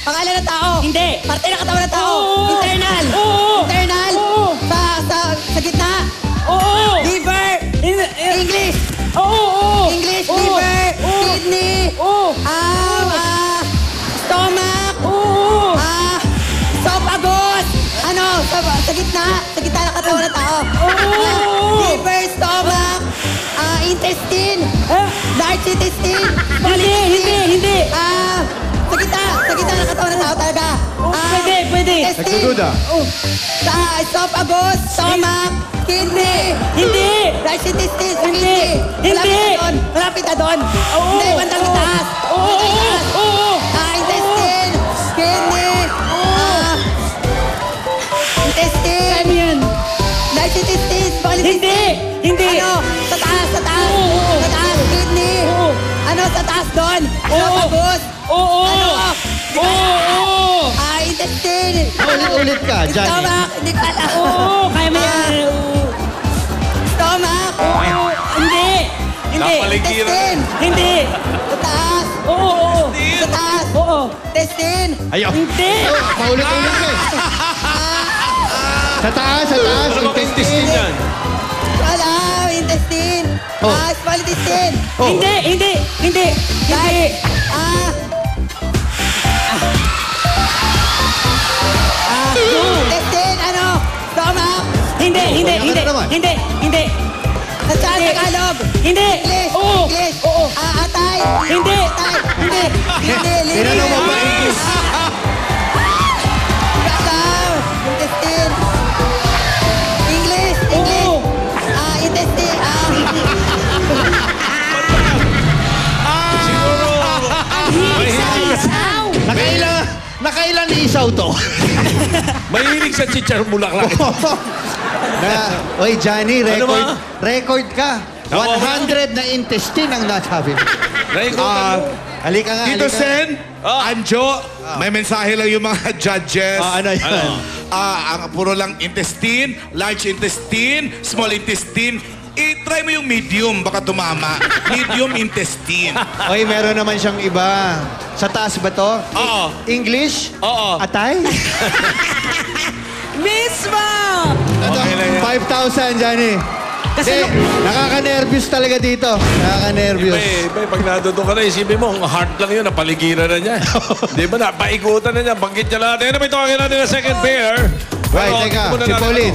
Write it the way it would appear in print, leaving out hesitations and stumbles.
Pangalan ng tao. Hindi. Parte ng katawan ng tao. Oo. Internal. Oo. Internal. Oo. Sa gitna. Oo. Liver. English. Oo. English, Oo. liver, Oo. kidney, Oo. stomach, Oo. esophagus, sa gitna ng katawan ng tao. Liver, stomach, intestine, large intestine, small intestine. Hindi. Sa gitna ng katawan ng tao talaga. Pwede. Intestine, Nagdududa. sa esophagus, stomach, kidney, Hindi. large intestine, sa Hindi. kidney. Hindi. Malapit na doon. Oo. Hindi, bandang itaas. Bandang itaas. Oo. Intestine, kidney, intestine, Ano yan? large intestine, small intestine. Hindi. Sa taas. Oo. Sa taas, kidney. Oo. Sa taas doon. Oo. Esophagus. Oo. Intestine. Ulit ka, Johnny. Stomach. Hindi ka alam. Oo. Kaya mo yan. Stomach. Hindi. Intestine. Hindi. Sa taas. Oo. Sa taas. Oo. Intestine. Ayaw. Hindi. Paulit-ulit ka eh. Sa taas. Ano bang intestine yan? Intestine. Oh. Small intestine. Oh. Hindi. Intestine, stomach. Hindi. Sa Tagalog. Hindi. English. Oo. English. Oo. Atay. Hindi. Atay. Hindi. Liver. Tinanong mo ba English? Gasaw. Intestine. English. Oo. Intestine. Siguro, Nakailan isaw to? mahilig sa chichar bulaklak. Oy, Johnny, Ano ba? record ka. 100 na intestine ang nasabi. Naikutan mo. Halika nga, Tito halika. Sen, Anjo, may mensahe lang yung mga judges. Ano yan? Ang puro lang intestine, large intestine, small intestine. I-try mo yung medium, baka tumama. Medium intestine. Oy, meron naman siyang iba. Sa taas ba to? Oo. English? Oo. Atay? Mismo! Okay lang yan. 5,000, Johnny. Kasi nakaka-nervous talaga dito. Nakaka-nervous. Iba, pag nadodon ka na, isipin mo, ang heart lang yun, napaligiran na niya. Di ba na, paikutan na niya, banggit niya lahat. Ano ba ito, natin na second pair? Right, Pero, teka. muna Si natin, Pauline.